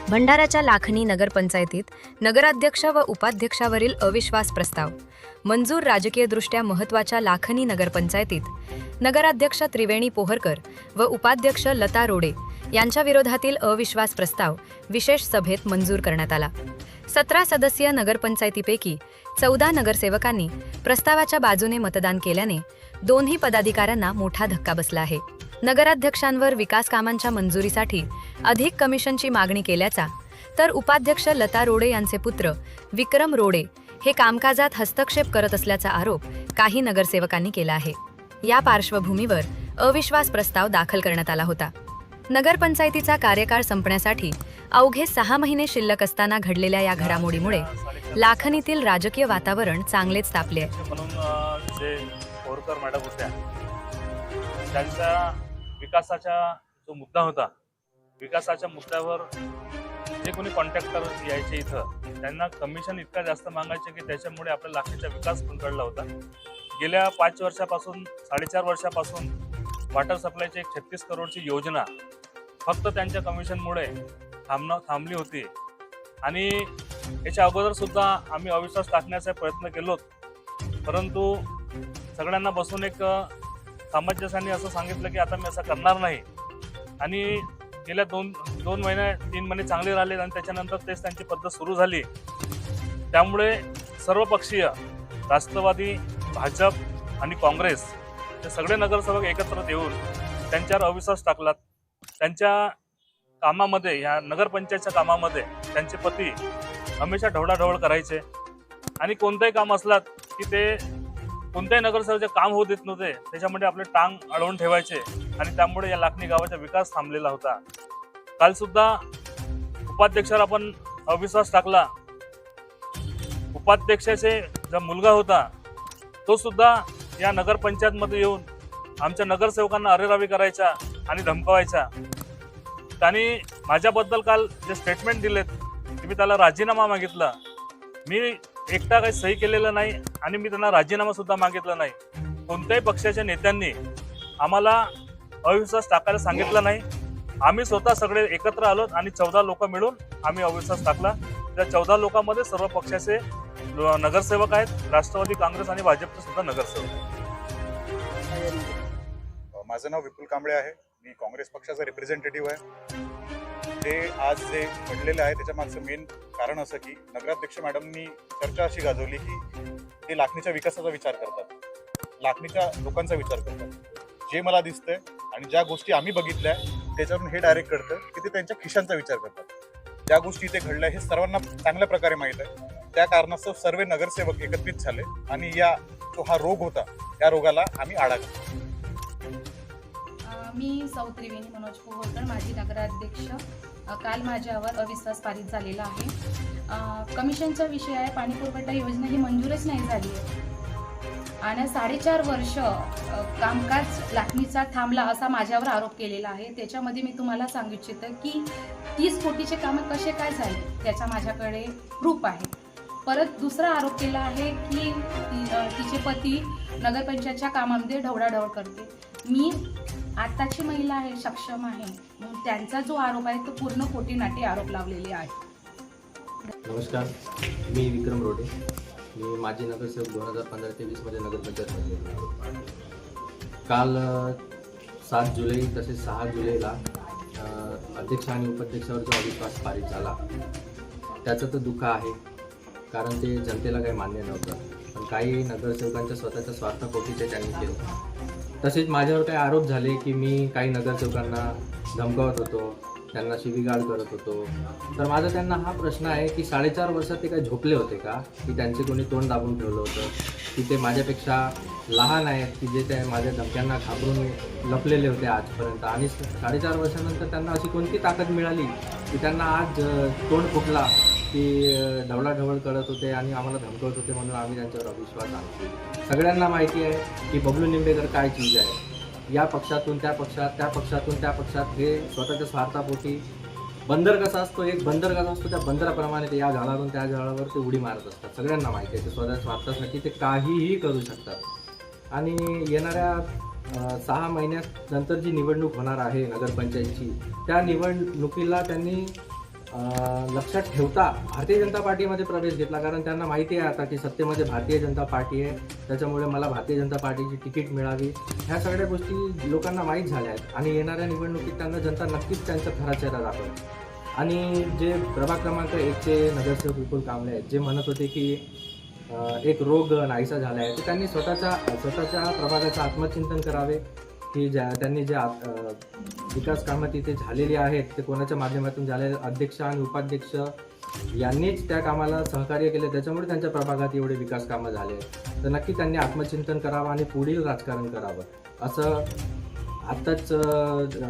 भंडाऱ्याच्या लाखनी नगरपंचायतीत नगराध्यक्ष व उपाध्यक्षावरील अविश्वास प्रस्ताव मंजूर. राजकीयदृष्ट्या महत्त्वाच्या लाखनी नगरपंचायतीत नगराध्यक्ष त्रिवेणी पोहरकर व उपाध्यक्ष लता रोडे यांच्या विरोधातील अविश्वास प्रस्ताव विशेष सभेत मंजूर करण्यात आला. 17 सदस्यीय नगरपंचायतीपैकी 14 नगरसेवकांनी प्रस्तावाच्या बाजूने मतदान केल्याने दोन्ही पदाधिकाऱ्यांना मोठा धक्का बसला आहे. नगराध्यक्षांवर विकास कामांच्या मंजुरीसाठी अधिक कमिशनची मागणी केल्याचा, तर उपाध्यक्ष लता रोडे यांचे पुत्र विक्रम रोडे हे कामकाजात हस्तक्षेप करत असल्याचा आरोप काही नगरसेवकांनी केला आहे. या पार्श्वभूमीवर अविश्वास प्रस्ताव दाखल करण्यात आला होता. नगरपंचायतीचा कार्यकाळ संपण्यासाठी अवघे 6 महिने शिल्लक असताना घडलेल्या या घडामोडीमुळे लाखनीतील राजकीय वातावरण चांगलेच तापले आहे. म्हणून जे पोहरकर मॅडम होत्या, त्यांचा विकासाचा जो मुद्दा होता, विकासाच्या मुद्द्यावर जे कोणी कॉन्ट्रॅक्टर यायचे इथं, त्यांना कमिशन इतका जास्त मागायचे की त्याच्यामुळे आपल्या लाखनीचा विकास खुंटळला होता. गेल्या 5 वर्षापासून 4.5 वर्षापासून वॉटर सप्लायची एक 36 करोडची योजना फक्त त्यांच्या कमिशनमुळे थांबली होती. आणि याच्या अगोदर सुद्धा आम्ही अविश्वास टाकण्याचा प्रयत्न केलो, परंतु सगळ्यांना बसून एक सामंजस्याने असं सांगितलं की आता मी असं करणार नाही. आणि गेल्या 2 महिने 3 महिने चांगले राहिले आणि त्याच्यानंतर तेच त्यांची पद्धत सुरू झाली. त्यामुळे सर्वपक्षीय राष्ट्रवादी, भाजप आणि काँग्रेस हे सगळे नगरसेवक एकत्र येऊन त्यांच्यावर अविश्वास टाकलात. त्यांच्या कामामध्ये, या नगरपंचायतच्या कामामध्ये त्यांचे पती हमेशा ढवळाढवळ करायचे आणि कोणतंही काम असलात की ते कोणत्याही नगरसेवकाचे काम होऊ देत नव्हते. त्याच्यामध्ये आपले टांग अडवून ठेवायचे आणि त्यामुळे या लाखनी गावाचा विकास थांबलेला होता. काल सुद्धा उपाध्यक्षावर आपण अविश्वास टाकला. उपाध्यक्षाचे जो मुलगा होता तो सुद्धा या नगरपंचायतमध्ये येऊन आमच्या नगरसेवकांना अरेरावी करायचा आणि धमकावायचा. त्यांनी माझ्याबद्दल काल जे स्टेटमेंट दिलेत की मी त्याला राजीनामा मागितला. मी एकटा काही सही केलेलं नाही आणि मी त्यांना राजीनामा सुद्धा मागितला नाही. कोणत्याही पक्षाच्या नेत्यांनी आम्हाला अविश्वास टाकायला सांगितलं नाही. आम्ही स्वतः सगळे एकत्र आलो आणि 14 लोक मिळून आम्ही अविश्वास टाकला. त्या 14 लोकांमध्ये सर्व पक्षाचे नगरसेवक आहेत, राष्ट्रवादी, काँग्रेस आणि भाजपचे सुद्धा नगरसेवक आहेत. माझं नाव विपुल कांबळे आहे. मी काँग्रेस पक्षाचा रिप्रेझेंटेटिव्ह आहे. ते आज जे घडलेलं आहे त्याच्या मागचं मेन कारण असं की नगराध्यक्ष मॅडमनी चर्चा अशी गाजवली की ते लाखनीच्या विकासाचा विचार करतात, लाखनीच्या लोकांचा विचार करतात. जे मला दिसतंय आणि ज्या गोष्टी आम्ही बघितल्या त्याच्यावरून हे डायरेक्ट कळतं की ते त्यांच्या खिशांचा विचार करतात. ज्या गोष्टी इथे घडल्या हे सर्वांना चांगल्या प्रकारे माहीत आहे. त्या कारणास्तव सर्व नगरसेवक एकत्रित झाले आणि जो हा रोग होता त्या रोगाला आम्ही आळा घातला. मी सौ त्रिवेणी मनोज पोहरकर, माजी नगराध्यक्ष. काल माझ्यावर अविश्वास पारित झालेला आहे. कमिशनचा विषय आहे. पाणीपुरवठा योजना ही मंजूरच नाही झाली आहे आणि 4.5 वर्ष कामकाज लाखनीचा थांबला असा माझ्यावर आरोप केलेला आहे. त्याच्यामध्ये मी तुम्हाला सांगू इच्छिते की 30 कोटीचे कामं कसे काय झाले त्याचा माझ्याकडे प्रूफ आहे. परत दुसरा आरोप केला आहे की तिचे पती नगरपंचायतच्या कामामध्ये ढवळाढवळ करते. मी आत्ताची महिला आहे, सक्षम आहे, मग त्यांचा जो आरोप आहे तो पूर्ण खोटीनाटी आरोप लावलेले आहे. नमस्कार, मी विक्रम रोडे. मी माजी नगरसेवक 2015 ते 20 मध्ये नगरपंचायतमध्ये. काल 7 जुलै तसेच 6 जुलैला अध्यक्ष आणि उपाध्यक्षावर जो अविश्वास पारित झाला त्याचं तर दुःख आहे, कारण ते जनतेला काही मान्य नव्हतं. पण काही नगरसेवकांच्या स्वतःच्या स्वार्थापोटी ते त्यांनी केलं. तसेच माझ्यावर काही आरोप झाले की मी काही नगरसेवकांना धमकावत होतो, त्यांना शिवीगाळ करत होतो. तर माझा त्यांना हा प्रश्न आहे की 4.5 वर्षात ते काही झोपले होते का, की त्यांचे कोणी तोंड दाबून ठेवलं होतं, की ते माझ्यापेक्षा लहान आहेत की जे ते माझ्या धमक्यांना घाबरून लपलेले होते आजपर्यंत. आणि 4.5 वर्षानंतर त्यांना अशी कोणती ताकद मिळाली की त्यांना आज तोंड फुटला की ढवळाढवळ करत होते आणि आम्हाला धमकवत होते, म्हणून आम्ही त्यांच्यावर अविश्वास आणतो. सगळ्यांना माहिती आहे की बबलू निंबेकर काय चीज आहे. या पक्षातून त्या पक्षात, त्या पक्षातून त्या पक्षात, हे स्वतःच्या स्वार्थापोटी बंदर कसा असतो, एक बंदर कसा असतो त्या बंदराप्रमाणे ते या झाडावरून त्या झाडावर ते उडी मारत असतात. सगळ्यांना माहिती आहे ते स्वतःच्या स्वार्थासाठी ते काहीही करू शकतात. आणि येणाऱ्या 6 महिन्यानंतर जी निवडणूक होणार आहे नगरपंचायतची, त्या निवडणुकीला त्यांनी लक्षात ठेवता भारतीय जनता पार्टीमध्ये प्रवेश घेतला, कारण त्यांना माहिती आहे आता की सत्तेमध्ये भारतीय जनता पार्टी आहे, त्याच्यामुळे मला भारतीय जनता पार्टीची तिकीट मिळावी. ह्या सगळ्या गोष्टी लोकांना माहीत झाल्या आहेत आणि येणाऱ्या निवडणुकीत त्यांना जनता नक्कीच त्यांचा खरा चेहरा दाखवेल. आणि जे प्रभाग क्रमांक 1चे नगरसेवक विपुल कांबळे आहेत, जे म्हणत होते की एक रोग नाहीसा झाला आहे, तर त्यांनी स्वतःच्या प्रभागाचं आत्मचिंतन करावे की त्यांनी जे विकास कामं तिथे झालेली आहेत ते कोणाच्या माध्यमातून झाले, अध्यक्ष आणि उपाध्यक्ष यांनीच त्या कामाला सहकार्य केले, त्याच्यामुळे त्यांच्या प्रभागात एवढे विकास कामं झाले. तर नक्की त्यांनी आत्मचिंतन करावं आणि पुढील राजकारण करावं. असं आत्ताच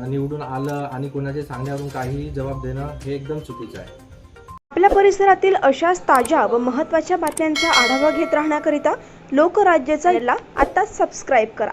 निवडून आलं आणि कोणाच्या सांगण्यावरून काहीही जबाब देणं हे एकदम चुकीचं आहे. आपल्या परिसरातील अशाच ताज्या व महत्त्वाच्या बातम्यांचा आढावा घेत राहण्याकरिता लोकराज्यचा आत्ताच सबस्क्राईब करा.